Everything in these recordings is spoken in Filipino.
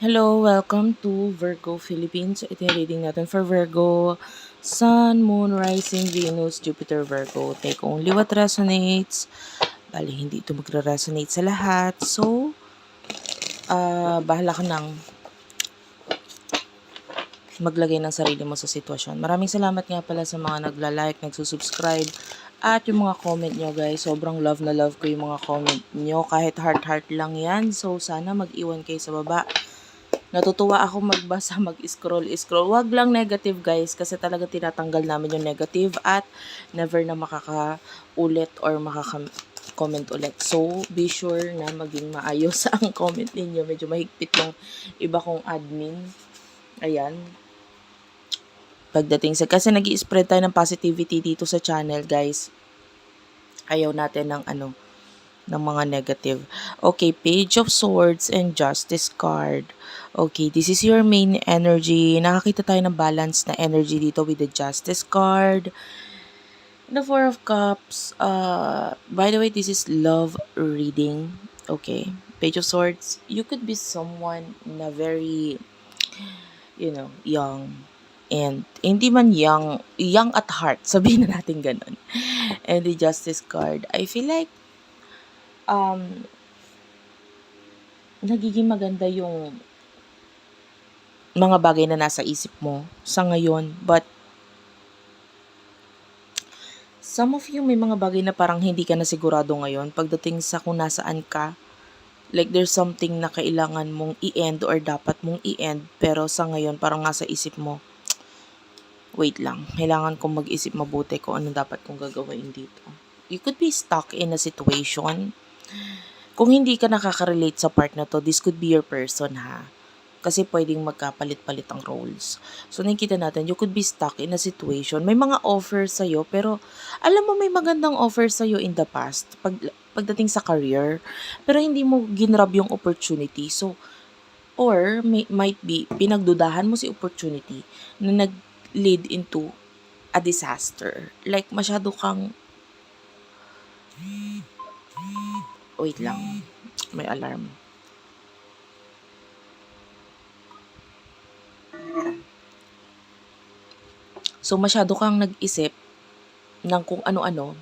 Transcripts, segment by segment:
Hello, welcome to Virgo Philippines. So, ito yung reading natin for Virgo. Sun, Moon, Rising, Venus, Jupiter, Virgo. Take only what resonates. Bali, hindi ito magre-resonate sa lahat. So, bahala ka nang maglagay ng sarili mo sa sitwasyon. Maraming salamat nga pala sa mga nagla-like, nagsusubscribe, at yung mga comment nyo guys. Sobrang love na love ko yung mga comment nyo. Kahit heart-heart lang yan. So, sana mag-iwan kayo sa baba. Natutuwa ako magbasa, mag-scroll. Wag lang negative guys kasi talaga tinatanggal namin yung negative at never na makaka-ulit or makaka-comment ulit. So, be sure na maging maayos ang comment ninyo. Medyo mahigpit yung iba kong admin. Ayan. Pagdating sa, kasi nag-i-spread tayo ng positivity dito sa channel guys. Ayaw natin ng mga negative. Okay, Page of Swords and Justice card. Okay, this is your main energy. Nakakita tayo ng balance na energy dito with the Justice card. The Four of Cups. By the way, this is love reading. Okay, Page of Swords. You could be someone na very, young. And hindi man young at heart. Sabihin na natin ganun. And the Justice card. I feel like nagiging maganda yung mga bagay na nasa isip mo sa ngayon. But, some of you may mga bagay na parang hindi ka na sigurado ngayon pagdating sa kung nasaan ka. Like, there's something na kailangan mong i-end or dapat mong i-end. Pero sa ngayon, parang nasa isip mo, wait lang, kailangan kong mag-isip mabuti kung ano dapat kong gagawin dito. You could be stuck in a situation. Kung hindi ka nakaka-relate sa part na to, this could be your person ha. Kasi pwedeng magkapalit-palit ang roles. So, nakikita natin, you could be stuck in a situation. May mga offers sa'yo, pero alam mo may magandang offer sa'yo in the past, pagdating sa career, pero hindi mo ginrab yung opportunity. So, or might be, pinagdudahan mo si opportunity na nag-lead into a disaster. Like, masyado kang, wait lang, may alarm. So, masyado kang nag-isip ng kung ano-ano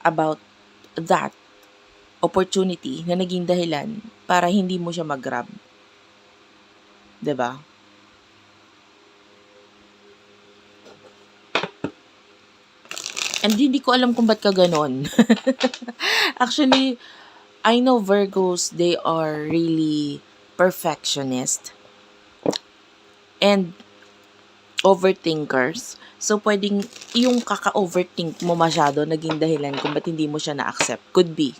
about that opportunity na naging dahilan para hindi mo siya mag-grab. 'Di ba? And hindi ko alam kung ba't ka ganon. Actually, I know Virgos, they are really perfectionist and overthinkers. So, pwedeng yung kaka-overthink mo masyado naging dahilan kung ba't hindi mo siya na-accept. Could be.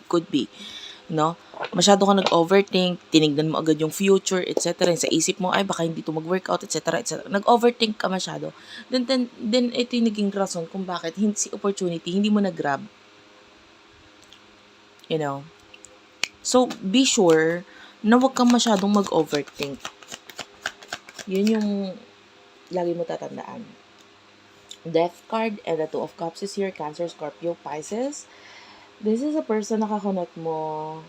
No? Masyado ka nag-overthink, tinignan mo agad yung future, etc. Sa isip mo, ay baka hindi to mag-workout, etc. Nag-overthink ka masyado. Then ito yung naging rason kung bakit si opportunity hindi mo na-grab. You know? So, be sure na huwag kang masyadong mag-overthink. Yun yung lagi mo tatandaan. Death card and the Two of Cups is here. Cancer, Scorpio, Pisces. This is a person na kakonect mo.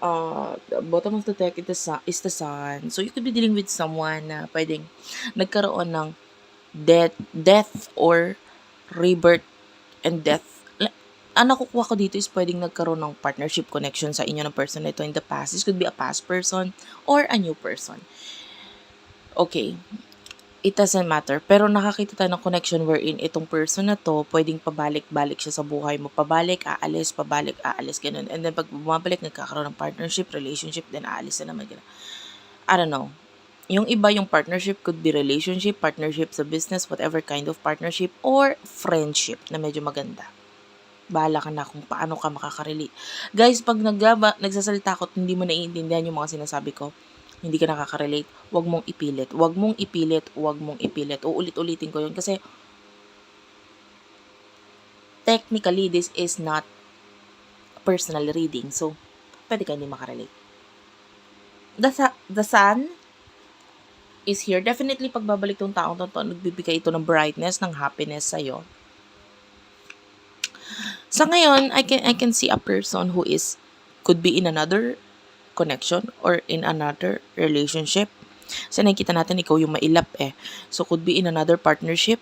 The bottom of the deck is the sun. So, you could be dealing with someone na pwedeng nagkaroon ng death or rebirth and death. Ang nakukuha ko dito is pwedeng nagkaroon ng partnership connection sa inyo ng person na ito in the past. This could be a past person or a new person. Okay. It doesn't matter. Pero nakakita tayo ng connection wherein itong person na to, pwedeng pabalik-balik siya sa buhay mo. Pabalik, aalis, ganun. And then pag bumabalik, nagkakaroon ng partnership, relationship, then aalis na naman. Ganun. I don't know. Yung iba, yung partnership could be relationship, partnership sa business, whatever kind of partnership, or friendship na medyo maganda. Bahala ka na kung paano ka makaka-relate. Guys, pag nagsasalita ako at hindi mo naiintindihan yung mga sinasabi ko, hindi ka nakaka-relate, wag mong ipilit. Uulit-ulitin ko yun kasi technically, this is not personal reading. So, pwede ka hindi makarelate. The sun is here. Definitely, pagbabalik tong taong to, nagbibigay ito ng brightness, ng happiness sa'yo. Sa ngayon, I can see a person who could be in another connection or in another relationship. Kasi nakikita natin ikaw yung mailap eh. So, could be in another partnership.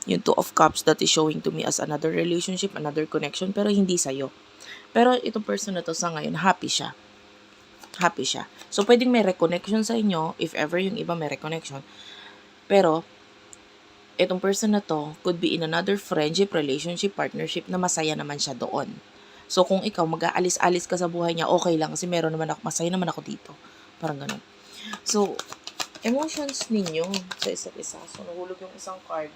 Yung Two of Cups that is showing to me as another relationship, another connection, pero hindi sa'yo. Pero itong person na to sa ngayon, happy siya. Happy siya. So, pwedeng may reconnection sa inyo, if ever yung iba may reconnection. Pero, itong person na to could be in another friendship, relationship, partnership na masaya naman siya doon. So, kung ikaw mag-aalis-alis ka sa buhay niya, okay lang kasi meron naman ako, masaya naman ako dito. Parang ganun. So, emotions ninyo sa isa't isa. So, nahulog yung isang card.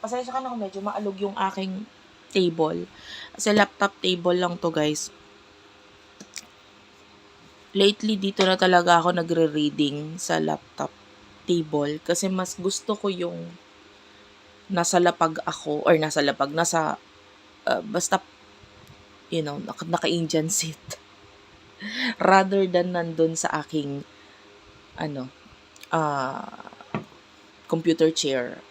Pasensya ka na kung medyo maalog yung aking table. Kasi laptop table lang to, guys. Lately, dito na talaga ako nagre-reading sa laptop table. Kasi mas gusto ko yung nasa lapag ako, or nasa, basta, naka-Indian seat. Rather than nandun sa aking, computer chair.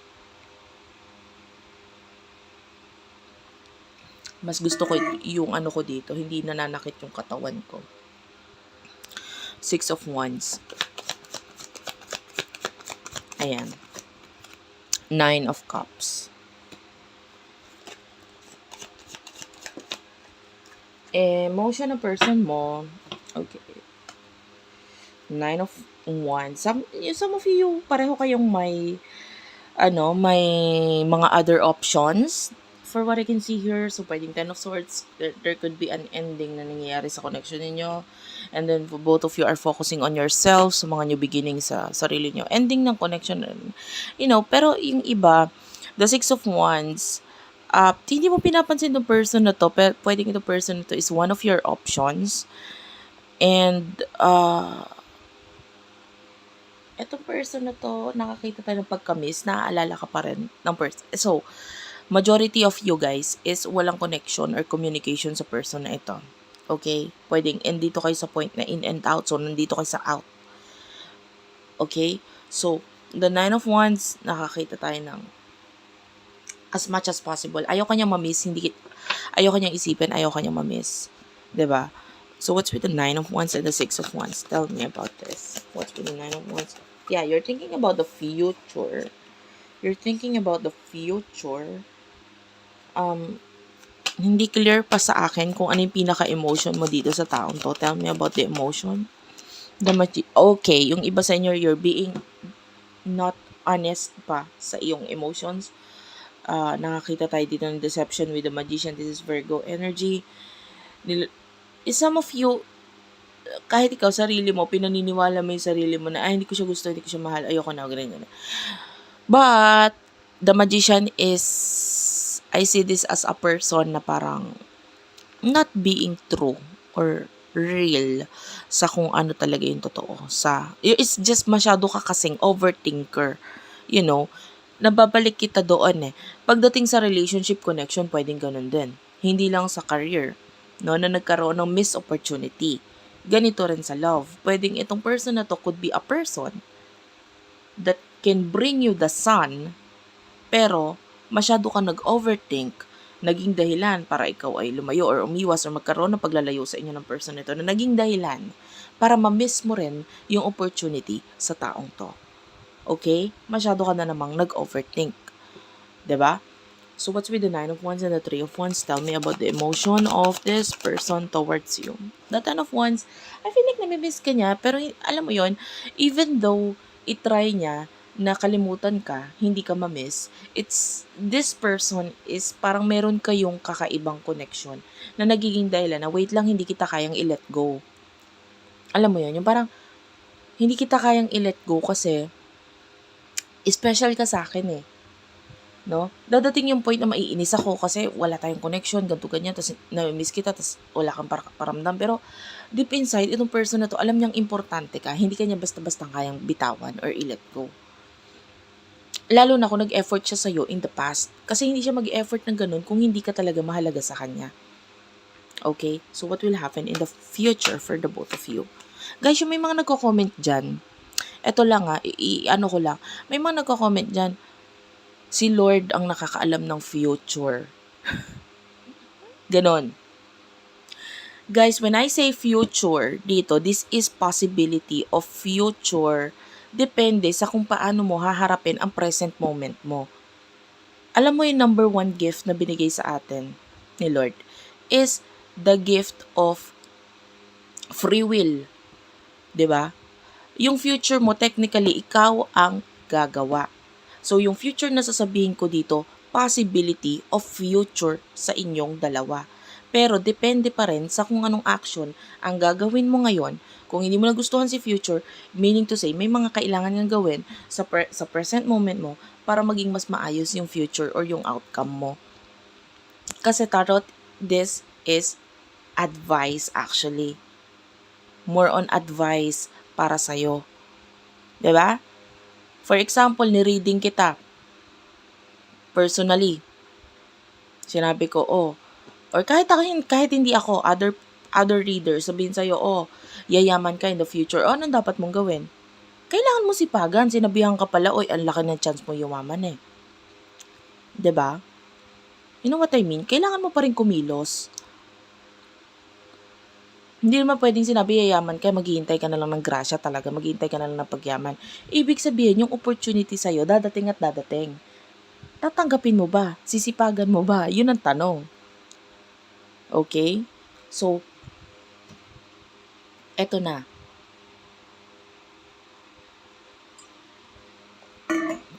Mas gusto ko yung ko dito, hindi nananakit yung katawan ko. 6 of Wands. Ayan. 9 of Cups. Emotion ng person mo. Okay. 9 of Wands. Some of you, pareho kayong may mga other options. For what I can see here, so pwedeng 10 of Swords, there could be an ending na nangyayari sa connection ninyo. And then, both of you are focusing on yourself, sa mga new beginnings sa sarili nyo. Ending ng connection, pero yung iba, the 6 of Wands, hindi mo pinapansin ng person na to, pero pwedeng itong person na to is one of your options. And, etong person na to, nakakita tayo ng pagka-miss, naaalala ka pa rin ng person. So, majority of you guys is walang connection or communication sa person na ito. Okay? Pwedeng dito kayo sa point na in and out. So, nandito kayo sa out. Okay? So, the 9 of Wands, nakakita tayo ng as much as possible. Ayaw kanyang mamiss. Ayaw kanyang isipin. Ayaw kanyang mamiss. Diba? So, what's with the 9 of Wands and the 6 of Wands? Tell me about this. What's with the 9 of Wands? Yeah, you're thinking about the future. You're thinking about the future. Hindi clear pa sa akin kung ano yung pinaka-emotion mo dito sa taong to. Tell me about the emotion. Okay, yung iba sa inyo, you're being not honest pa sa iyong emotions. Nakakita tayo dito ng deception with the Magician. This is Virgo energy. Some of you, kahit ikaw, sarili mo, pinaniniwala mo yung sarili mo na, hindi ko siya gusto, hindi ko siya mahal, ayoko na, ganyan. But, the Magician is, I see this as a person na parang not being true or real sa kung ano talaga yung totoo. It's just masyado ka kasing overthinker. Nababalik kita doon eh. Pagdating sa relationship connection, pwedeng ganun din. Hindi lang sa career, na nagkaroon ng missed opportunity. Ganito rin sa love. Pwedeng itong person na to could be a person that can bring you the sun, pero masyado ka nag-overthink, naging dahilan para ikaw ay lumayo or umiwas or magkaroon ng paglalayo sa inyo ng person nito na naging dahilan para ma-miss mo rin yung opportunity sa taong to. Okay? Masyado ka na namang nag-overthink. 'Di ba? So, what's with the 9 of Wands and the 3 of Wands? Tell me about the emotion of this person towards you. The 10 of Wands, I feel like nami-miss ka niya, pero alam mo yon, even though itry niya na kalimutan ka, hindi ka ma-miss, this person is parang meron kayong kakaibang connection na nagiging dahilan na wait lang, hindi kita kayang i-let go. Alam mo yon, yung parang hindi kita kayang i-let go kasi special ka sa akin eh. No? Dadating yung point na maiinis ako kasi wala tayong connection, ganito ganyan, tapos nami-miss kita, tapos wala kang paramdam. Pero deep inside, itong person na to, alam niyang importante ka, hindi kanya basta-basta kayang bitawan or i-let go. Lalo na kung nag-effort siya sa'yo in the past. Kasi hindi siya mag-effort ng ganun kung hindi ka talaga mahalaga sa kanya. Okay? So, what will happen in the future for the both of you? Guys, yung may mga nagko-comment dyan, eto lang ko lang, may mga nagko-comment dyan, si Lord ang nakakaalam ng future. Ganon. Guys, when I say future dito, this is possibility of future. Depende sa kung paano mo haharapin ang present moment mo. Alam mo yung number one gift na binigay sa atin ni Lord is the gift of free will. 'Di ba? Yung future mo, technically, ikaw ang gagawa. So, yung future na sasabihin ko dito, possibility of future sa inyong dalawa. Pero, depende pa rin sa kung anong action ang gagawin mo ngayon. Kung hindi mo nagustuhan si future, meaning to say, may mga kailangan kang gawin sa present moment mo para maging mas maayos yung future or yung outcome mo. Kasi tarot, this is advice actually. More on advice para sa'yo. 'Di ba? For example, ni-reading kita. Personally, sinabi ko, or kahit hindi ako, other readers, sabihin sa'yo, yayaman ka in the future. Anong dapat mong gawin? Kailangan mo sipagan. Sinabihan ka pala, ang laki ng chance mo yumaman eh. 'Di ba? You know what I mean? Kailangan mo pa rin kumilos. Hindi naman pwedeng sinabi yayaman ka, maghihintay ka na lang ng grasya talaga, maghihintay ka na lang ng pagyaman. Ibig sabihin, yung opportunity sa'yo, dadating at dadating. Tatanggapin mo ba? Sisipagan mo ba? Yun ang tanong. Okay? So, eto na.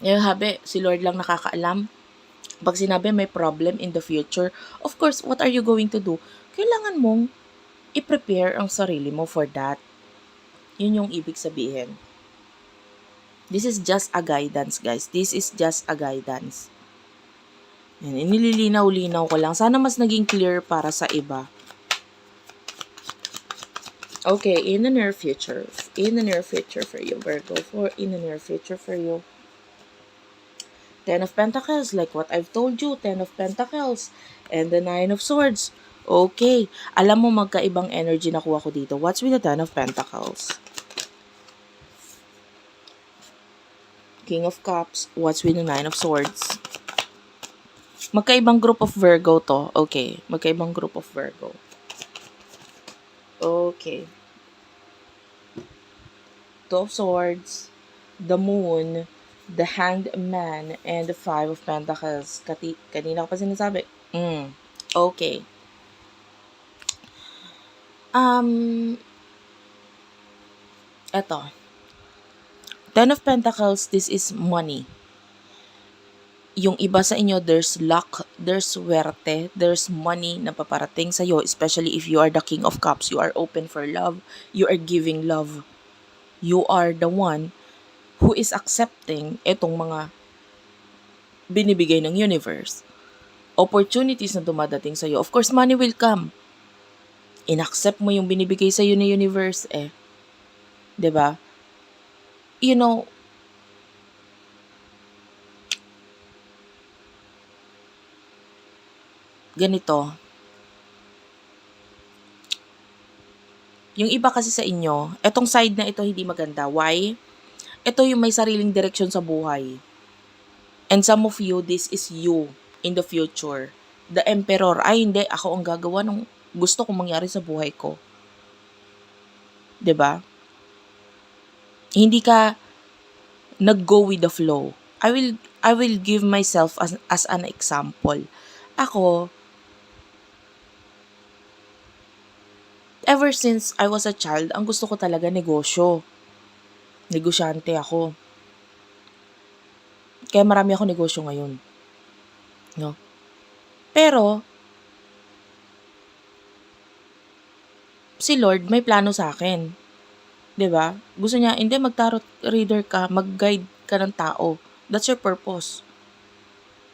Yung habi, si Lord lang nakakaalam. Pag sinabi may problem in the future, of course, what are you going to do? Kailangan mong i-prepare ang sarili mo for that. Yun yung ibig sabihin. This is just a guidance, guys. This is just a guidance. Yan, inililinaw-linaw ko lang. Sana mas naging clear para sa iba. Okay, in the near future. In the near future for you, Virgo. In the near future for you. 10 of Pentacles, like what I've told you. 10 of Pentacles. And the 9 of Swords. Okay. Alam mo, magkaibang energy na kuha ko dito. What's with the 10 of Pentacles? King of Cups. What's with the 9 of Swords? Magkaibang group of Virgo to. Okay. Magkaibang group of Virgo. Okay. Two of Swords. The Moon. The Hanged Man. And the 5 of Pentacles. Kanina ko pa sinasabi. Okay. Eto. 10 of Pentacles, this is money. Yung iba sa inyo, there's luck, there's swerte, there's money na paparating sa'yo, especially if you are the King of Cups. You are open for love. You are giving love. You are the one who is accepting itong mga binibigay ng universe. Opportunities na dumadating sa'yo. Of course, money will come. In-accept mo yung binibigay sa'yo ng universe eh. 'Di ba? You know, ganito. Yung iba kasi sa inyo, etong side na ito hindi maganda. Why? Ito yung may sariling direksyon sa buhay. And some of you, this is you in the future. The Emperor, ay hindi, ako ang gagawa ng gusto kong mangyari sa buhay ko. 'Di ba? Hindi ka nag-go with the flow. I will give myself as an example. Ako, ever since I was a child, ang gusto ko talaga negosyo. Negosyante ako. Kaya marami ako negosyo ngayon. No? Pero, si Lord may plano sa akin. 'Di ba? Gusto niya, hindi mag-tarot reader ka, mag-guide ka ng tao. That's your purpose.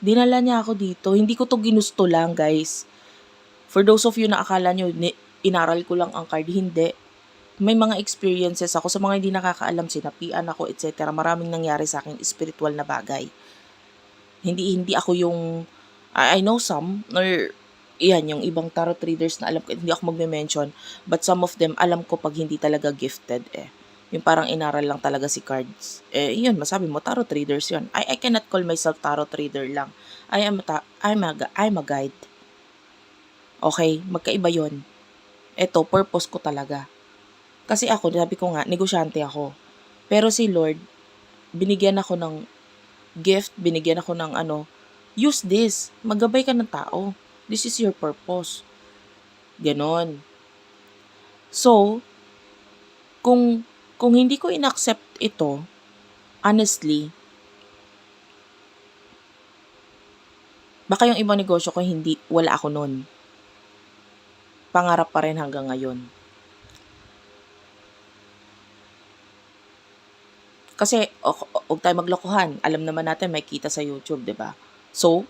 Dinala niya ako dito. Hindi ko to ginusto lang, guys. For those of you na akala nyo, inaral ko lang ang card, hindi. May mga experiences ako. Sa mga hindi nakakaalam, sinapian ako, etc. Maraming nangyari sa akin spiritual na bagay. Hindi ako yung, I know some, or yan, yung ibang tarot readers na alam ko, hindi ako magme-mention, but some of them, alam ko pag hindi talaga gifted eh. Yung parang inaral lang talaga si cards. Yun, masabi mo, tarot readers yun. I cannot call myself tarot reader lang. I'm a guide. Okay, magkaiba yun. Eto, purpose ko talaga. Kasi ako, sabi ko nga, negosyante ako. Pero si Lord, binigyan ako ng gift, binigyan ako ng use this. Maggabay ka ng tao. This is your purpose. Ganon. So, kung hindi ko inaccept ito, honestly, baka yung ibang negosyo ko wala ako nun. Pangarap pa rin hanggang ngayon. Kasi, huwag tayo maglokohan. Alam naman natin may kita sa YouTube, di ba? So,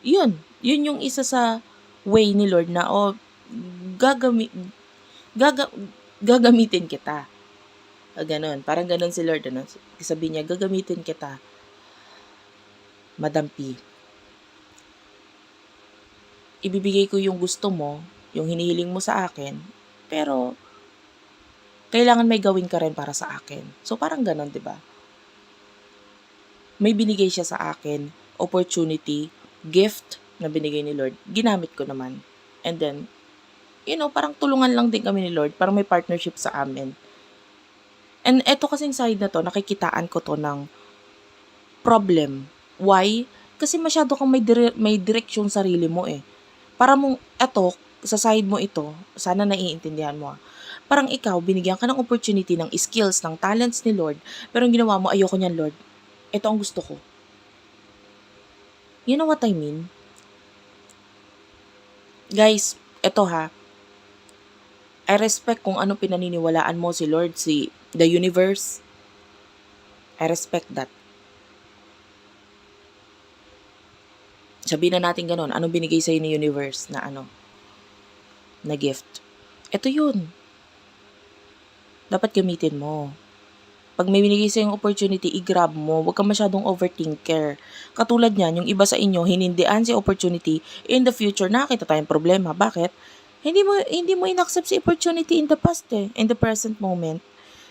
yun yung isa sa way ni Lord na, gagami, gaga, gagamitin kita. Ganon. Parang ganon si Lord. Sabi niya, gagamitin kita. Madam P. Ibibigay ko yung gusto mo, yung hinihiling mo sa akin, pero kailangan may gawin ka rin para sa akin. So, parang ganon, di ba? May binigay siya sa akin, opportunity, gift na binigay ni Lord. Ginamit ko naman. And then, parang tulungan lang din kami ni Lord. Parang may partnership sa amin. And eto kasing side na to, nakikitaan ko to ng problem. Why? Kasi masyado kang may direksyon sarili mo eh. Para mong, sa side mo ito, sana naiintindihan mo. Parang ikaw, binigyan ka ng opportunity ng skills, ng talents ni Lord, pero ang ginawa mo, ayoko niyan Lord. Ito ang gusto ko. You know what I mean? Guys, eto ha. I respect kung ano pinaniniwalaan mo si Lord, the universe. I respect that. Sabihin na natin ganun, anong binigay sa'yo ni universe na na gift? Ito yun. Dapat gamitin mo. Pag may binigay sa'yo yung opportunity, i-grab mo. Huwag kang masyadong overthinker. Katulad niyan, yung iba sa inyo, hinindian si opportunity, in the future, nakakita tayong problema. Bakit? Hindi mo inaccept si opportunity in the past in the present moment.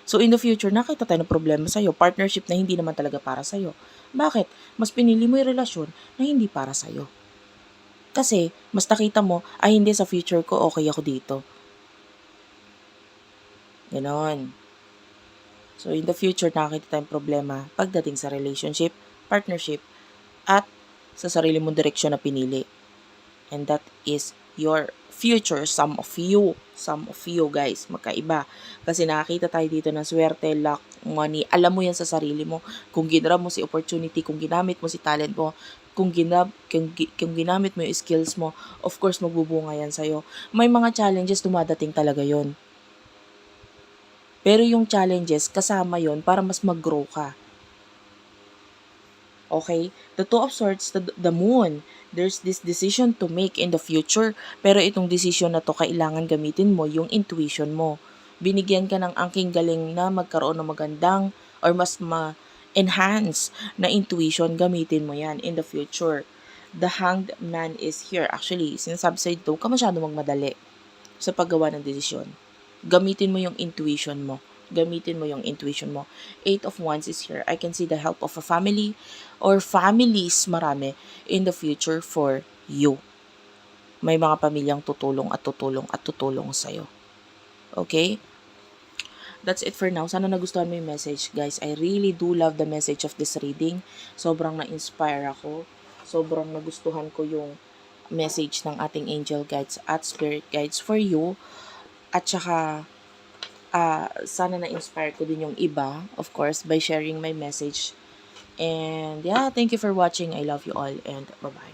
So, in the future, nakita tayo ng problema sa'yo. Partnership na hindi naman talaga para sa'yo. Bakit? Mas pinili mo yung relasyon na hindi para sa'yo. Kasi, mas nakita mo, hindi sa future ko, okay ako dito. Ganon. So, in the future, nakakita tayong problema pagdating sa relationship, partnership, at sa sarili mong direksyon na pinili. And that is your future. Some of you guys, magkaiba. Kasi nakakita tayo dito ng swerte, luck, money. Alam mo yan sa sarili mo. Kung ginrab mo si opportunity, kung ginamit mo si talent mo, kung ginamit mo yung skills mo, of course, magbubunga yan sa'yo. May mga challenges, dumadating talaga yon. Pero yung challenges, kasama yon para mas mag-grow ka. Okay? The Two of Swords, the Moon, there's this decision to make in the future. Pero itong decision na to, kailangan gamitin mo yung intuition mo. Binigyan ka ng angking galing na magkaroon ng magandang or mas ma-enhance na intuition, gamitin mo yan in the future. The Hanged Man is here. Actually, sinasabi sa ito, ka masyado magmadali sa paggawa ng desisyon. Gamitin mo yung intuition mo. Eight of Wands is here. I can see the help of a family or families, marami, in the future for you. May mga pamilyang tutulong sa'yo. Okay? That's it for now. Sana nagustuhan mo yung message, guys. I really do love the message of this reading. Sobrang na-inspire ako. Sobrang nagustuhan ko yung message ng ating angel guides at spirit guides for you. At saka, sana na-inspire ko din yung iba, of course, by sharing my message. And yeah, thank you for watching. I love you all and bye-bye.